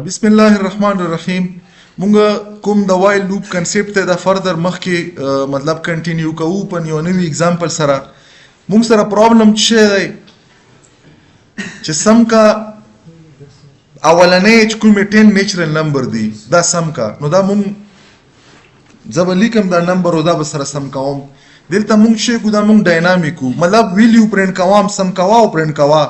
بسم الله الرحمن الرحیم. مونږ کوم د وایل لوپ کنسپټ ته د فردر مخکې مطلب کنټینیو کوو په یو نوی اگزامپل سره. مونږ سره پرابلم څه دی چې سم کا اولنې چې کومې 10 نیچرل نمبر دی دا سم کا، نو دا مونږ زب لیکم دا نمبر او دا به سره سم کوم. دلته مونږ شي کو دا مونږ ډاینامیکو مطلب ویلیو پرنٹ کوم، سم کوا او پرنٹ کوا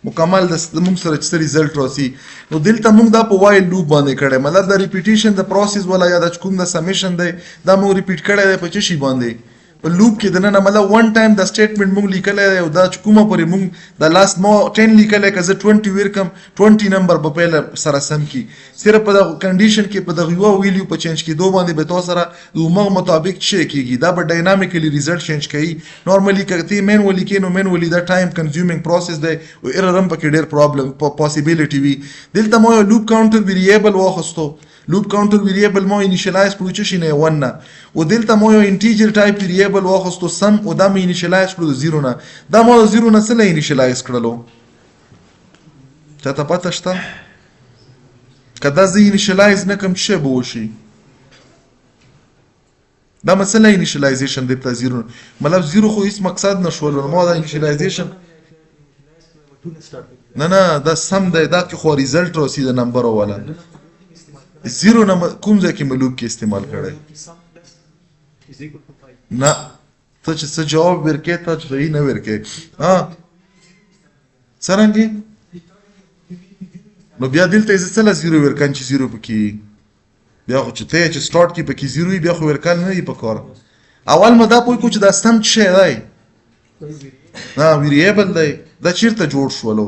مکمل د موږ سره چې ریزلټ راسي. نو دلته موږ دا په وایل لوپ باندې کړی، مطلب د ریپیټیشن د پروسس ولا یا د کوم د سمیشن دی دا موږ ریپیټ کړی دی په څه شي باندې په لوپ کې دنه مطلب ون ټایم د سټیټمنټ موږ لیکلی دی او دا چې کومه پورې موږ د لاست مو 10 لیکلی که زه 20 ورکم 20 نمبر به پیله سره سم کی. صرف په دغه کنډیشن کې په دغه یو ویلیو په چینج کېدو باندې به تاسو سره د عمر مطابق څه کېږي دا به ډاینامیکلی ریزلټ چینج کوي. نورمالي که ته مینولی کې نو مینولی دا ټایم کنزیومینګ پروسس دی او ایرر هم پکې ډېر پرابلم پاسیبیلیټي وي. دلته مو یو لوپ کاونټر ویریبل واخستو، لوپ کاونټر ویریبل مو انیشلایز کړو چې شي نه 1 نه، او دلته مو یو انټیجر ټایپ ویریبل واخستو سم او دا مو انیشلایز کړو د 0 نه. دا مو 0 نه سره انیشلایز کړلو چاته پته شته کدا زه انیشلایز نه کوم څه به وشي. دا مسله انیشلایزیشن دلته 0 مطلب 0 خو هیڅ مقصد نشول نو دا انیشلایزیشن نه دا سم دی، دا کې خو ریزلټ راسی د نمبر ولا 0 نه کوم ځای کې ملوب کې استعمال کړی نه ته چې څه جواب ورکې ته صحیح نه ورکې ها څرنګه نو بیا دلته زه څه 0 ورکان چې 0 پکې بیا خو چې ته چې سٹارټ کې پکې 0 بیا خو ورکال نه دی پکار. اول ما دا پوه کو چې دا سم څه دی ها ویریبل دی دا چیرته جوړ شولو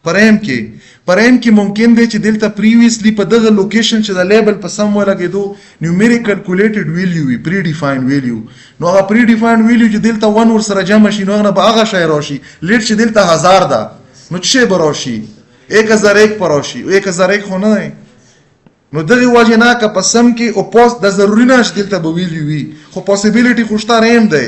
پریم کې ممکن دی چې دلته پریویسلی په دغه لوکیشن چې د لیبل په سم ولګېدو نیومریک کیلکولیټډ ویلیو وي پری ډیفاینډ ویلیو، نو هغه پری ډیفاینډ ویلیو چې دلته 1 ور سره جمع شي نو هغه به هغه شی راشي. لیټ چې دلته 1000 ده نو څه به راشي 1001 پر راشي 1001 خو نه دی. نو دغه وجه نه که په سم کې او پوس د ضروري نه چې دلته به ویلیو وي خو پوسیبیلیټي خوشته ریم دی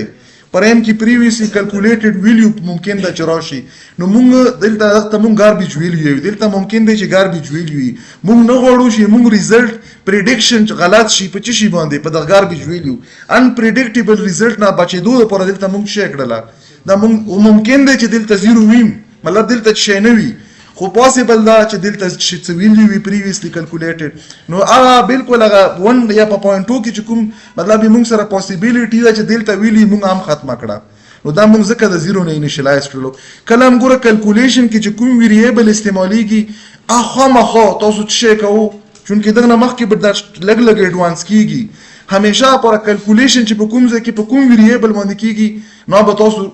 پریم کې پریویسلی کیلکولیټډ ویلیو ممکن ده چې راشي. نو مونږ دلته مونږ ګاربیج ویلیو وي دلته ممکن دی چې ګاربیج ویلیو وي. مونږ نه غواړو چې مونږ ریزلټ پریډکشن غلط شي په څه شي باندې په د ګاربیج ویلیو ان پریډکټیبل ریزلټ نه بچېدو لپاره دلته مونږ شي کړله دا مونږ ممکن دی چې دلته 0 ویم مطلب دلته شي نه وي خو پاسبل دا چې دلته چې ویلیو وي پریویسلی کیلکولیټډ نو هغه بالکل هغه 1 یا په پوینټ 2 کې چې کوم مطلب موږ سره پاسیبیلیټي ده چې دلته ویلی موږ هم ختمه کړه نو دا موږ ځکه د 0 نه انیشلایز کړلو. کله هم ګوره کیلکولیشن کې چې کوم ویریبل استعمالیږي خامخا تاسو څه کوو چونکې دغه مخکې به دا لږ ایډوانس کیږي همیشه پر کیلکولیشن چې په کوم ځای کې په کوم ویریبل باندې کیږي نو به تاسو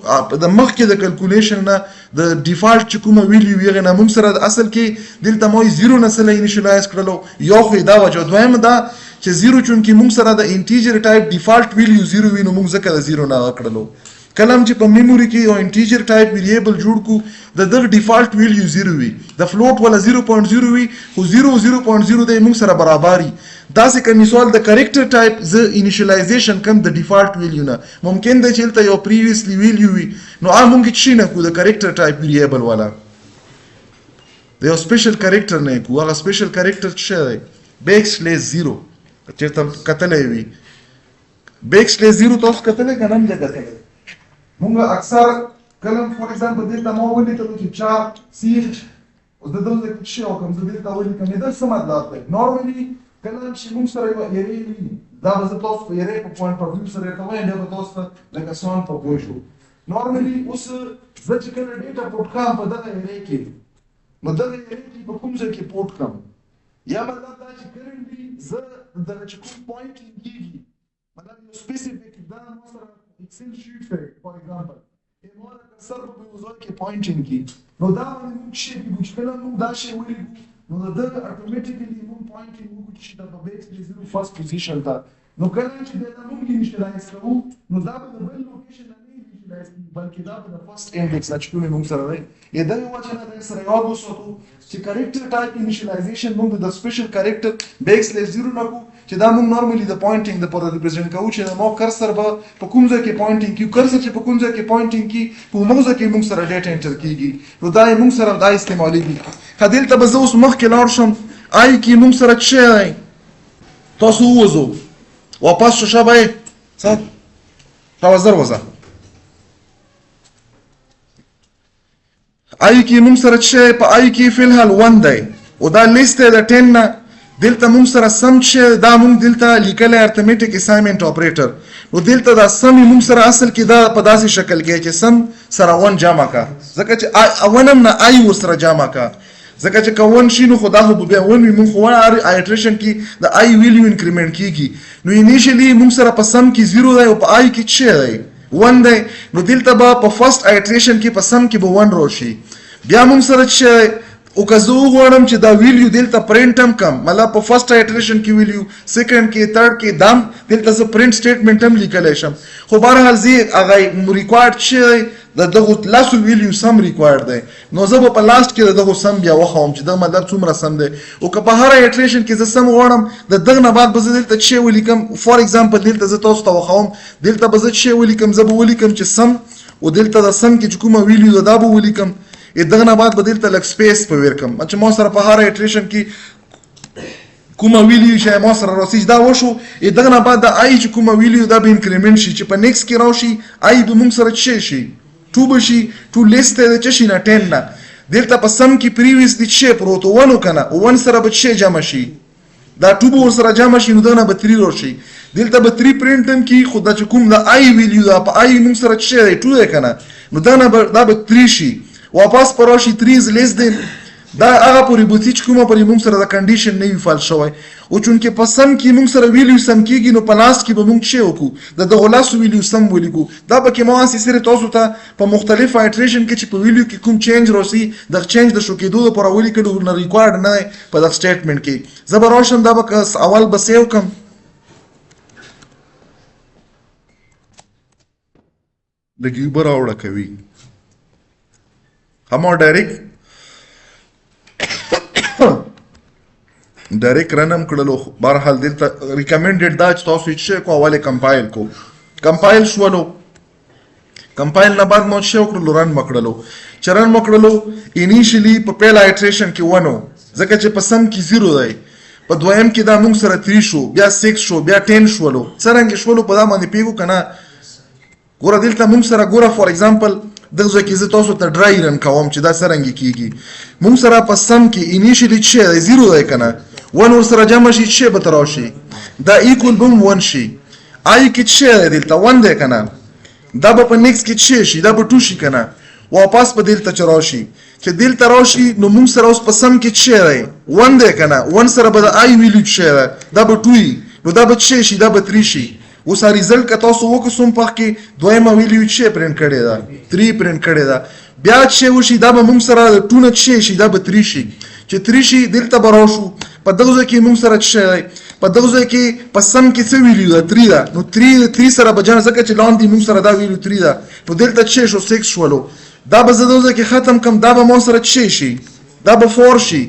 د مخکې د کیلکولیشن نه د ډیفالت چې کومه ویلیو یې نه موږ سره اصل کې دلته مو 0 نه سره انیشلایز کړلو یو خو دا وجه دویم دا چې 0 چونکې موږ سره د انټیجر ټایپ ډیفالت ویلیو 0 وي نو موږ ځکه د 0 نه کړلو. کلم چې په میموري کې یو انټیجر ټایپ ویریبل جوړ کو د دغه ډیفالت ویلیو 0 وي د فلوټ ولا 0.0 وي خو 0.0 د موږ سره برابري. دا څه کوم مثال د کریکټر ټایپ ز انیشلایزیشن کم د ډیفالت ویلیو نه ممکن دی چې تل یو پریویسلی ویلیو وي نو موږ چې نه کو د کریکټر ټایپ ویریبل والا د یو سپیشل کریکټر نه کو هغه سپیشل کریکټر څه دی بیک سلیش 0 چې تم کتلې وي بیک سلیش 0 تاسو کتلې کنه نه کتلې مونږ اکثر کلم فور ایگزامپل دلته مو ولیکلو چې چا سیچ او د دغه کې څه او کوم دلته ولیکم دا څه مطلب دی. نورمالي کله چې مونږ سره یو یری دا به تاسو په یری په پوینټ اف ویو سره کوی دا به تاسو لکه سوان په پوښو نورمالي اوس زه چې کله ډیټا پورټ کوم په دغه یری کې نو دغه یری کې په کوم ځای کې پورټ کوم یا مطلب دا چې کرنټلی زه دغه چې کوم پوینټ کېږي مطلب یو سپیسیفیک دا نو سره Excel sheet فور ایگزامپل امور اکثر په وزن کې پوینټینګ کی نو دا موږ شي په مشکل موږ دا شی ولیکو نو دا اتوماتیکلی موږ پوینټینګ وکړو چې دا په بیس کې 0 فرست پوزیشن تا نو کله چې دا موږ انیشلایز کوو نو دا په بل لوکیشن نه بلکې دا په فرست انډیکس چې کوم موږ سره دی دا یو وجه نه سره یاد وساتو چې کریکټر ټایپ انیشلایزیشن موږ د سپیشل کریکټر بیک سلیش 0 نه کو چې دا موږ نورمالي د پوینټینګ د پر ریپرزینټ کوو چې مو کرسر به په کوم ځای کې پوینټینګ کیو کرسر چې په کوم ځای کې پوینټینګ کی په موږ کې موږ سره ډیټا انټر کیږي نو دا موږ سره دا استعمالېږي خدل ته به زه اوس مخکې لاړ شم آی کې موږ سره چې تاسو وځو واپس شابه څه تاسو وځه آی کې موږ سره چې په آی کې فلحال 1 دی او دا لیست د 10 نه دلته موږ سره سم چې دا موږ دلته لیکل ارثمټیک اساینمنت اپریټر نو دلته دا سم موږ سره اصل کې دا په داسې شکل کې چې سم سره 1 جمع کا ځکه چې اونم نه آی ور سره جمع کا ځکه چې کوون شي نو خدا هو به ون موږ خو ایټریشن کې د آی ویلیو انکریمنت کیږي نو انیشلی موږ سره په سم کې 0 دی او په آی کې 6 دی 1 دی نو دلته به په فرست ایټریشن کې په سم کې به 1 راشي بیا موږ سره چې او که زه وغواړم چې دا ویلیو دلته پرنټ هم کم مطلب په فرست ایټریشن کې ویلیو سیکنډ کې تھرد کې دام دلته زه پرنټ سټیټمنټ هم لیکلی شم خو بهرحال زه هغه ریکوایرډ چې د دغه لاسو ویلیو سم ریکوایرډ دی نو زه به په لاست کې دغه سم بیا وښوم چې دا مطلب څومره سم دی او که په هر ایټریشن کې زه سم غواړم د دغه نه بعد به زه دلته چې ولیکم فار ایگزامپل دلته زه تاسو ته وښوم دلته به زه چې ولیکم زه به ولیکم چې سم او دلته د سم کې چې کومه ویلیو دا به ولیکم دغه نه بعد به دلته لږ سپیس په ورکم چې ما سره په هر ایټریشن کې کومه ویلیو چې ما سره راسي دا وشو دغه نه بعد د آی چې کومه ویلیو دا به انکریمنت شي چې په نیکست کې راشي آی به موږ سره چې شي 2 بشي 2 لیست د چې شي نه 10 نه دلته په سم کې پریویس د چې پروتو ونو کنه او ون سره به چې جمع شي دا 2 به سره جمع شي نو دغه به 3 راشي دلته به 3 پرنټ هم کی خو دا چې کوم د آی ویلیو دا په آی موږ سره چې 2 دی کنه نو دا به 3 شي واپس پراشي 3 is less than دا هغه پوری بوتي چې کومه پرې موږ سره د کنډیشن نه وی فال شوی او چونکې په سم کې موږ سره ویلیو سم کېږي نو په لاست کې به موږ چې وکړو د دغه لاسو ویلیو سم ولیکو دا به کې ما سره تاسو ته په مختلفو ایټریشن کې چې په ویلیو کې کوم چینج راسي د چینج د شو کېدو لپاره ولیکلو نه ریکوایرډ نه په دغه سټیټمنټ کې زه به راشم دا به اول به سیو کم د ګیبر اوړه کوي هم ډایرکټ رنم کړلو بهرحال دلته ریکمنډډ دا چې تاسو یې کو اول کمپایل کو کمپایل شولو کمپایل نه بعد مو شو کړلو رن مکړلو چرن مکړلو انیشلی په پیل ایټریشن کې ونو ځکه چې په سم کې 0 دی په دویم کې دا موږ سره 3 شو بیا 6 شو بیا 10 شولو څنګه شولو په دا باندې پیګو کنه ګوره دلته موږ سره ګوره فار ایگزامپل دغه کې زه تاسو ته ډرای رن کوم چې دا څنګه کیږي موږ سره په سم کې انیشلی چې 0 دی کنه 1 ور سره جمع شي چې به تراشي دا ایکوال بم 1 شي آی کې چې دلته 1 دی کنه دا به په نیکست کې چې شي دا به 2 شي کنه واپس په دلته چراشي چې دلته راشي نو موږ سره اوس په سم کې چې 1 دی کنه 1 سره به د آی ویلیو چې دا به 2 نو دا به چې شي دا به 3 شي اوس ریزلټ که تاسو وکړو په کې دویمه ویلیو چې پرنټ کړی دا 3 پرنټ کړی دا بیا چې وشي دا به موږ سره 2 نه چې شي دا به 3 شي چې 3 شي دلته به راشو په دغه کې موږ سره چې په دغه کې په سم کې څه ویلیو دا 3 دا نو 3 سره به جان ځکه چې لاندې موږ سره دا ویلیو 3 دا نو دلته چې شو 6 شولو دا به زه دغه کې ختم کم دا به مو سره چې شي دا به 4 شي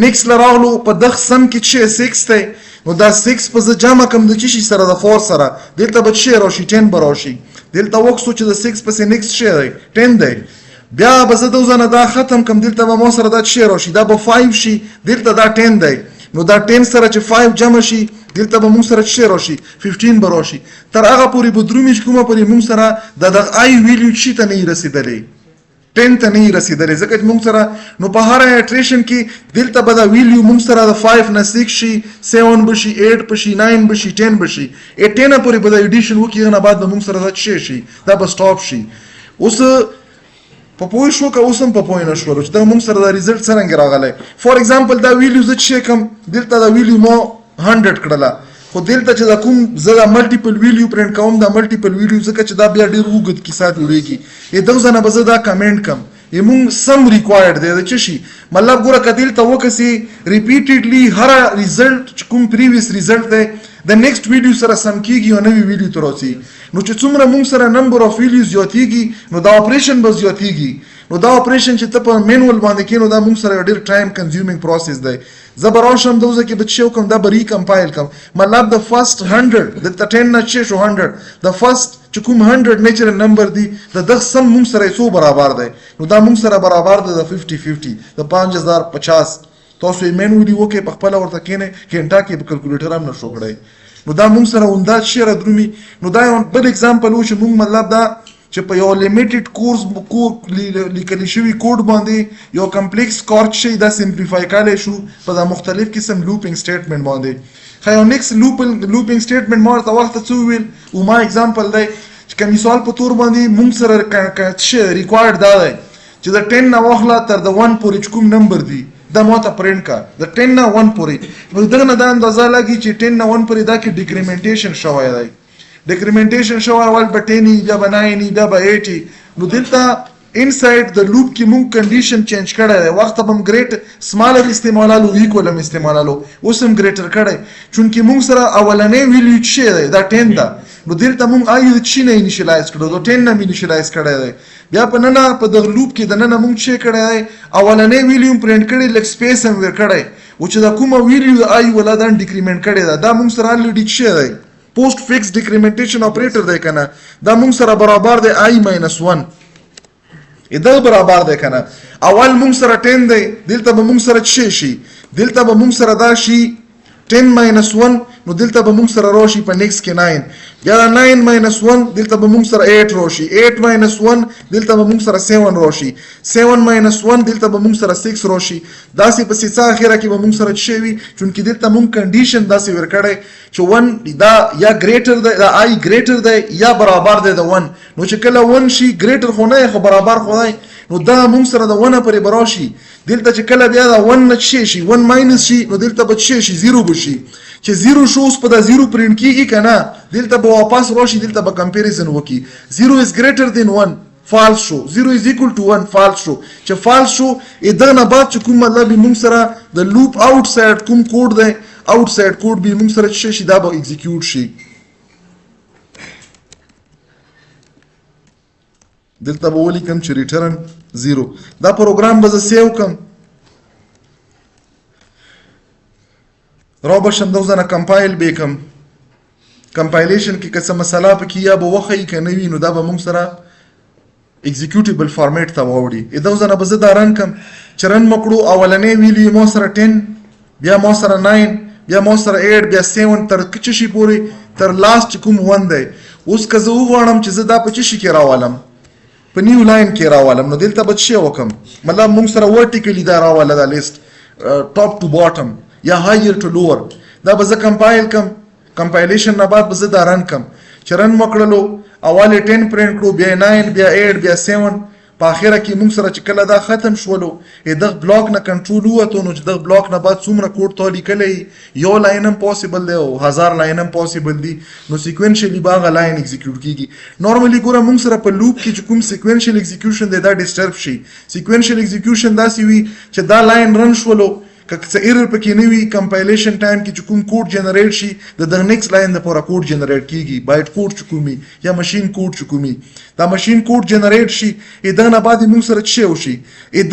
نیکست لراغلو په دغه سم کې چې 6 ته نو دا 6 په جمع کم د چی سره د 4 سره دلته به چې راشي 10 به راشي دلته وکړو چې د 6 په نیکست چې 10 دی بیا به زه دوزنه دا ختم کم دلته به مو سره دا چې راشي دا به 5 شي دلته دا 10 دی نو دا 10 سره چې 5 جمع شي دلته به مو سره چې راشي 15 به راشي تر هغه پورې به درومي کومه پورې مو سره د آی ویلیو چې ته نه رسیدلې 10 ته نه رسیدلې ځکه چې موږ سره نو په هر ایټریشن کې دلته به دا ویلیو موږ سره د 5 نه 6 شي 7 بشي 8 بشي 9 بشي 10 بشي 10 پورې به دا ایډیشن وکړي نه بعد موږ سره دا چې شي دا به سټاپ شي اوس په پوه شو که اوس هم په پوه نه شو چې دا موږ سره دا ریزلټ څنګه راغلی فار ایگزامپل دا ویلیو زه چې کوم دلته دا ویلیو مو 100 کړله خو دلته چې دا کوم زه دا ملټیپل ویلیو پرنټ کوم دا ملټیپل ویلیو ځکه چې دا بیا ډېر اوږد کیسه جوړېږي دغه ځنه به زه دا کمنټ کم موږ سم ریکوایرډ دی د څه شي مطلب ګوره که دلته وکسي ریپیټډلی هر ریزلټ کوم پریویس ریزلټ دی د نیکسټ ویډیو سره سم کیږي او نوې ویډیو ته راځي. نو چې څومره موږ سره نمبر اف ویډیوز زیاتیږي نو دا اپریشن به زیاتیږي. نو دا اپریشن چې ته په مینوال باندې کې نو دا موږ سره ډېر ټایم کنزیومینګ پروسس دی. زه به راشم دوزه کې به څه وکړم دا به ریکمپایل کړم. مطلب د فرست 100 دلته 10 نه چې شو 100 د فرست چې کوم 100 نیچرل نمبر دی د دغه سم موږ سره څو برابر دی. نو دا موږ سره برابر دی د 50-50 د 5050. تاسو یې مینوالي وکړئ په خپله ورته کښېنئ ګنټه کې په کلکولیټر هم نشو کړی. نو دا موږ سره انداز شی را درومي. نو دا یو بل اگزامپل و چې موږ مطلب دا چې په یو لیمیټډ کورس لیکل شوي کوډ باندې یو کمپلیکس کار شي دا سمپلیفای کړی شو په دا مختلف قسم لوپینګ سټیټمنټ باندې. خو یو نیکسټ لوپینګ سټیټمنټ ما ورته وخت څه وویل او ما اگزامپل دی چې که مثال په تور باندې موږ سره څه ریکوایرډ دا دی چې د 10 نه واخله تر د 1 پورې چې کوم نمبر دی دا ماته پرنټ کا د 10 نه 1 پورې. نو دغه نه دا اندازه لګي چې 10 نه 1 پورې دا کې ډیکریمنټیشن شوی دی. ډیکریمنټیشن شوی اول به 10 بیا به 9 بیا به 80. نو دلته انساید د لوپ کې مونږ کنډیشن چینج کړی دی. وخت به هم ګریټ سمالر استعمالالو ایکول هم استعمالالو اوس هم ګریټر کړی چونکې مونږ سره اولنی ویلیو څه دی دا 10 ده. نو دلته مونږ آی د چی نه انیشلایز کړو د 10 نه انیشلایز کړی دی. بیا په ننه په دغه لوپ کې د ننه مونږ څه کړی دی اولنی ویلیو پرنټ کړی لږ سپیس هم ور کړی و چې دا کومه ویلیو د آی ولا دا ډیکریمنټ کړی ده دا مونږ سره الریډي څه دی پوسټ فکس ډیکریمنټیشن اپریټر دی کنه دا مونږ سره برابر دی آی ماینس 1 دا برابر دی کنه. اول مونږ سره 10 دی دلته به مونږ سره څه شي دلته به مونږ سره دا شي 10 minus 1 نو دلته به مونږ سره راشي په نیکس کې 9 بیا 9 minus 1 دلته به مونږ سره 8 راشي 8 minus 1 دلته به مونږ سره 7 راشي 7 minus 1 دلته به مونږ سره 6 راشي. داسې په سیسه اخره کې به مونږ سره څه وي چونکې دلته مونږ کنډیشن داسې ورکړی چې 1 دا یا ګریټر دی دا آی ګریټر دی یا برابر دی د 1. نو چې کله 1 شي ګریټر خو نه خو برابر خو دی نو دا مونږ سره د 1 پورې براشي. دلته چې کله بیا دا 1 نه شي 1 ماینس شي نو دلته به شي 0 بشي چې 0 شو اوس په دا 0 پرنټ کیږي کنه دلته به واپس راشي دلته به کمپیریزن وکي 0 is greater than 1 فالس شو 0 is equal to 1 فالس شو چې فالس شو دا نه بعد چې کوم مطلب موږ سره د لوپ اوټ سایډ کوم کوډ دی اوټ سایډ کوډ به موږ سره شي دا به ایگزیکیوټ شي. دلته به ولیکم چې ریټرن 0 دا پروګرام به زه سیو کم را بشم دوزنه کمپایل بیکم کمپایلیشن کې که څه مسله پکې یا به وښیي که نه وي نو دا به موږ سره ایگزیکیوټیبل فارمیټ ته واوړي. دوزنه به زه دا رن کم چې رن مه کړو اولنی ویلیو ما سره 10 بیا ما سره 9 بیا ما سره 8 بیا 7 تر څه شي پورې تر لاست کوم 1 دی. اوس که زه وغواړم چې زه دا په څه شي کې راولم په نیو لاین کې راولم نو دلته به څه وکم مطلب موږ سره ورټیکلی دا راوله دا لیست ټاپ ټو باټم یا هایر ټو لوور. دا به زه کمپایل کم کمپایلیشن نه بعد به زه دا رن کم چې رن مکړلو اول 10 پرنټ کړو بیا 9 بیا 8 بیا 7 په اخره کې موږ سره چې کله دا ختم شولو دغه بلاک نه کنټرول وته نو چې دغه بلاک نه بعد څومره کوډ ته لیکلی یو لاین هم پاسبل دی او 1000 لاین هم پاسبل دی نو سیکوینشلی باغه لاین ایگزیکیوټ کیږي. نورمالي ګوره موږ سره په لوپ کې چې کوم سیکوینشل ایگزیکیوشن دی دا ډیسټرب شي. سیکوینشل ایگزیکیوشن داسې وي چې دا لاین رن شولو که څه ایرر پکې نه وي کمپایلیشن ټایم کې چې کوم کوډ جنریټ شي د نیکسټ لاین لپاره کوډ جنریټ کیږي بایټ کوډ چې کومي یا ماشین کوډ چې کومي دا ماشین کوډ جنریټ شي دا نه بعد موږ سره څه وشي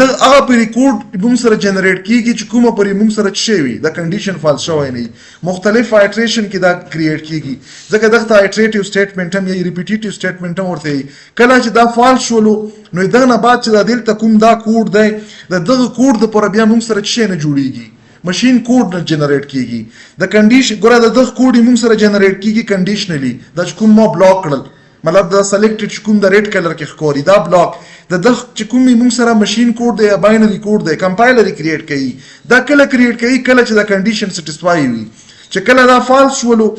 دا هغه پرې کوډ موږ سره جنریټ کیږي چې کومه پرې موږ سره څه وي دا کنډیشن فالس شوی نه مختلف ایټریشن کې دا کریټ کیږي ځکه دغه ایټریټیو سټیټمنټ هم یا ریپیټیټیو سټیټمنټ هم ورته کله چې دا فالس شولو نو دا نه بعد چې دا دلته کوم دا کوډ دی دغه کوډ د پر بیا موږ سره څه نه جوړیږي ماشین کوډ نه جنریټ کیږي د کنډیشن ګوره دغه کوډ موږ سره جنریټ کیږي کنډیشنلی دا کوم ما بلاک کړل مطلب دا سلیکټډ کوم د ریډ کلر کې ښکاري دا بلاک دغه چې کوم موږ سره ماشین کوډ دی یا باینری کوډ دی کمپایلر کریټ کوي دا کله کریټ کوي کله چې دا کنډیشن سټیسفای وي چې کله دا فالس شولو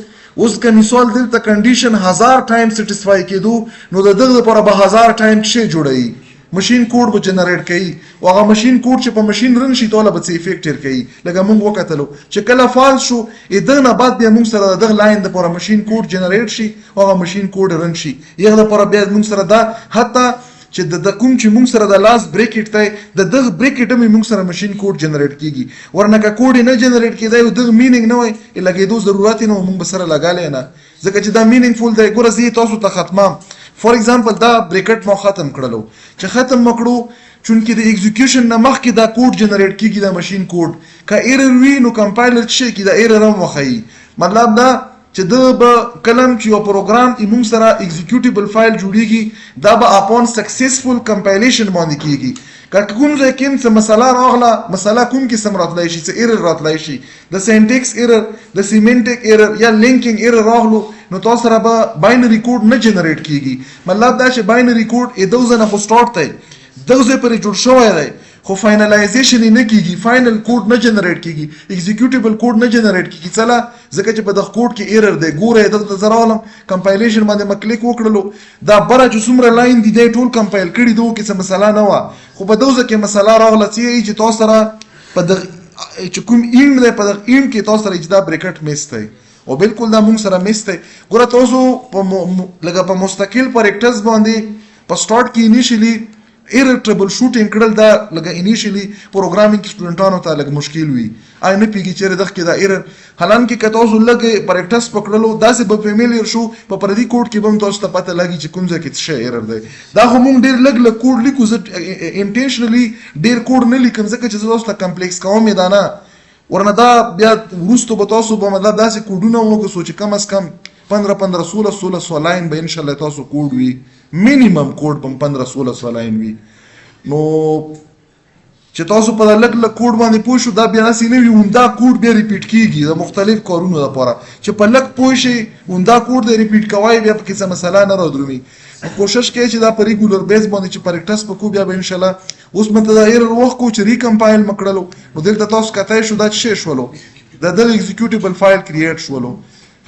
اوس که مثال دلته کنډیشن 1000 ټایم سټیسفای کېدو نو دغه لپاره به 1000 ټایم څه جوړوي ماشین کوډ به جنریټ کوي او هغه ماشین کوډ چې په ماشین رن شي ټوله به څه افیکټ ټیر کوي لکه موږ وکتلو چې کله فالس شو دغه نه بعد بیا موږ سره دغه لاین د لپاره ماشین کوډ جنریټ شي او هغه ماشین کوډ رن شي یغه لپاره بیا موږ سره دا حتی چې د کوم چې موږ سره د لاس بریکټ دی د دغه بریکټ هم موږ سره ماشين کوډ جنریټ کیږي ورنه که کوډ نه جنریټ کیدای او دغه مینینګ نه وای لګیدو ضرورت نه موږ سره لګالې نه ځکه چې دا مینینګ فول دی ګوره زه تاسو ته ختمه فور ایگزامپل دا بریکټ مو ختم کړلو چې ختم مکړو چونکې د ایگزیکیوشن نه مخکې دا کوډ جنریټ کیږي دا ماشين کوډ که ایرر وي نو کمپایلر چې کی دا ایرر هم وخی مطلب دا چې د به کلم چې یو پروګرام موږ سره ایگزیکیوټیبل فایل جوړیږي دا به اپون سکسسفل کمپایلیشن باندې کیږي که کوم ځای کې څه مسله راغله مسله کوم قسم راتلی شي څه ایرر راتلی شي د سینټیکس ایرر د سیمنټک ایرر یا لینکینګ ایرر راغلو نو تاسو سره به باینری کوډ نه جنریټ کیږي مطلب دا چې باینری کوډ دوه ځنه خو سٹارټ دی دغه ځای پرې جوړ شوی دی خو فاینلایزیشن نه کیږي فاینل کوډ نه جنریټ کیږي ایگزیکیوټیبل کوډ نه جنریټ کیږي څلا ځکه چې په دغه کوډ کې ایرر دی ګوره دغه زرالم کمپایلیشن باندې مکلیک وکړلو دا بره چې څومره لاین دي دی ټول کمپایل کړي دوه کې څه مسله نه و خو په دغه کې مسله راغله چې تاسو سره په دغه چې کوم این دی په دغه این کې تاسو سره اجدا بریکټ میس دی او بالکل دا موږ سره میس دی ګوره تاسو لکه په مستقل پروجیکټس باندې په سٹارټ کې انیشلی ایرر ټربل شوټینګ کړل دا لکه انیشلی پروګرامینګ سټوډنټانو ته لږ مشکل وي آی نه پیږي چې دغه کې دا ایرر حالانکه که تاسو لږ پریکټس پکړلو داسې به فیملیئر شو په پردي کوډ کې به تاسو ته پته لګي چې کوم ځای کې څه ایرر دی دا خو موږ ډېر لږ کوډ لیکو زه انټینشنلی ډېر کوډ نه لیکم ځکه چې تاسو ته کمپلیکس کوم دا نه ورنه دا بیا وروسته به تاسو به مطلب داسې کوډونه وکړو چې کم از کم 15 لاین به ان شاء الله تاسو کوډ وي مینیمم کوډ په 15 لاین وي نو چې تاسو په لږ لږ کوډ باندې پوه شو دا بیا نسی نه وي دا کوډ بیا ریپیټ کیږي د مختلف کارونو لپاره چې په لږ پوه شي دا کوډ د ریپیټ کوي بیا په څه مسله نه راځي کوشش کوي چې دا په ریګولر بیس باندې چې پریکټس وکړو بیا به ان شاء الله اوس مته دا ایرر وخت کو چې ریکمپایل مکړلو نو دلته تاسو کته شو دا څه شولو د ایگزیکیوټیبل فایل کریټ شولو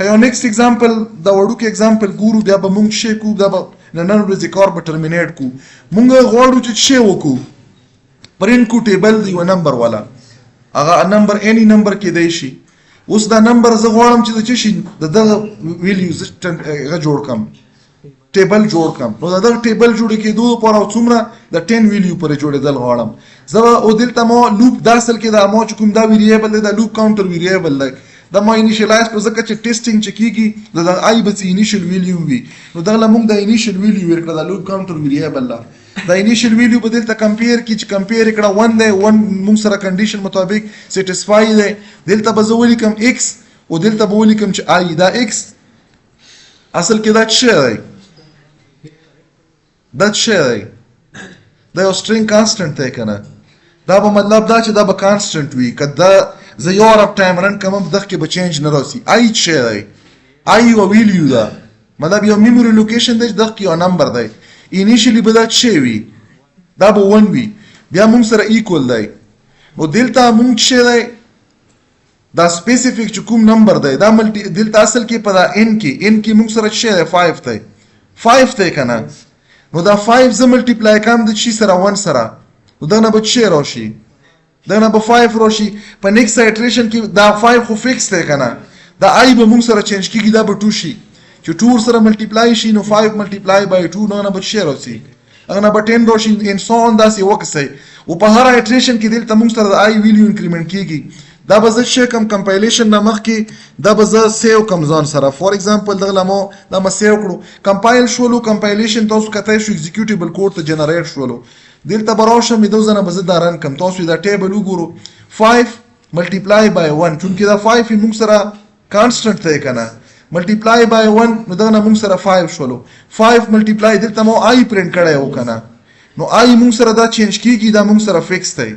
یو نیکسټ ایگزامپل دا وړو کې ایگزامپل ګورو بیا به مونږ شي کو دا نن ورځې کار به ټرمینیټ کو مونږ غواړو چې شي وکړو پرینټ کو ټیبل دی یو نمبر والا هغه نمبر اني نمبر کې دی شي اوس دا نمبر زه غواړم چې د شي د ویلیو زه جوړ کم ټیبل جوړ کم نو دا ټیبل جوړ کېدو لپاره څومره د 10 ویلیو پر جوړېدل غواړم زه او دلته مو لوپ داسل کې دا مو چې کوم دا ویریبل دی دا لوپ کاونټر ویریبل دی دا ما انیشلایز کړو ځکه چې ټیسټینګ چې کیږي دا آی به انیشل ویلیو وي نو دا موږ د انیشل ویلیو ورکړه د لوپ کاونټر ویریبل دا انیشل ویلیو به دلته کمپیر کی چې کمپیر کړه 1 دی 1 موږ سره کنډیشن مطابق سټیسفای دی دلته به زه ولیکم x او دلته به ولیکم چې آی دا x اصل کې دا څه دی دا څه دی دا یو سټرینګ کانسټنټ دی کنه دا به مطلب دا چې دا به کانسټنټ وي کدا زه یو رب ټایم رن کوم دغه کې به چینج نه راسي آی څه دی آی یو ویلیو دا مطلب یو میموري لوکیشن دی دغه یو نمبر دی انیشلی به دا څه وي دا به 1 وي بیا موږ سره ایکوال دی نو دلته موږ څه دی دا سپیسیفیک چې کوم نمبر دی دا ملټي دلته اصل کې په دا ان کې موږ سره څه دی 5 دی کنه نو دا 5 ز ملټیپلای کوم د شي سره 1 سره نو دا نه به څه راشي دا نه به 5 راشي په نیکسټ ایټریشن کې دا 5 خو فکس دی کنه دا آی به موږ سره چینج کیږي دا به 2 شي چې 2 سره ملټیپلای شي نو 5 ملټیپلای بای 2 نو نه به څه راشي هغه نه به 10 راشي ان سو اون داسې وکسي او په هر ایټریشن کې دلته موږ سره د آی ویلیو انکریمنٹ کیږي دا به زه څه کم کمپایلیشن نه مخکې دا به زه سیو کم ځان سره فور ایگزامپل دغه لمو دا ما سیو کړو کمپایل شولو کمپایلیشن تاسو کته شو ایگزیکیوټیبل کوډ ته جنریټ شولو دلته براوشه مې دوه ځنه به زه دا رن کم تاسو دا ټیبل وګورو 5 ملټیپلای بای 1 چونکې دا 5 موږ سره کانسټنټ دی کنه ملټیپلای بای 1 نو دا نه موږ سره 5 شولو 5 ملټیپلای دلته مو آی پرینټ کړی و کنه نو آی موږ سره دا چینج کیږي دا موږ سره فکس دی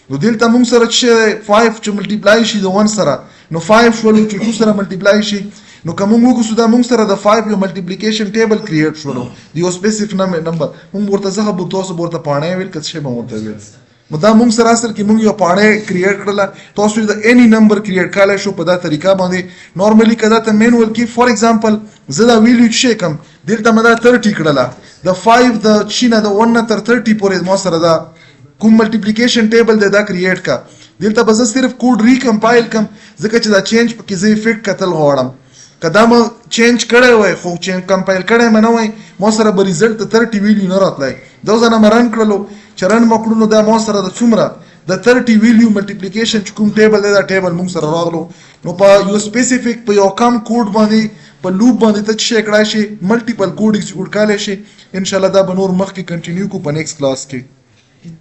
نو دلته موږ سره چې 5 چې ملټیپلای شي د 1 سره نو 5 شولو چې 2 سره ملټیپلای شي نو کوم موږ کو دا موږ سره د 5 یو ملټیپلیکیشن ټیبل کریټ شولو د یو سپیسیفیک نمبر موږ ورته څه به تاسو ورته پاڼې ویل کڅ شی به ورته ویل نو دا موږ سره اصل کې موږ یو پاڼې کریټ کړل تاسو د اني نمبر کریټ کولای شو په دا طریقه باندې نورمالي کدا ته مینوال کې فور ایگزامپل زه دا ویلیو شي کم دلته مدا 30 کړل د 5 د چینه د 1 تر 30 پورې مو سره دا کوم ملټیپلیکیشن ټیبل دا کریټ کا دلته به صرف کوډ ریکمپایل کم ځکه چې دا چینج پکې زه افیکټ کتل غواړم کدا ما چینج کړی وای خو چینج کمپایل کړی منه وای مو سره به ریزلټ 30 ویلیو نه راتلای دا اوس نه رن کړلو چې رن مکړو نو دا مو سره د څومره د 30 ویلیو ملټیپلیکیشن چې کوم ټیبل دی دا ټیبل موږ سره راغلو نو په یو سپیسیفیک په یو کم کوډ باندې په لوپ باندې ته چې کړای شي ملټیپل کوډ ایکزیکیوټ کولای شي ان شاء الله دا به نور مخکې کنټینیو کو په نیکست کلاس کې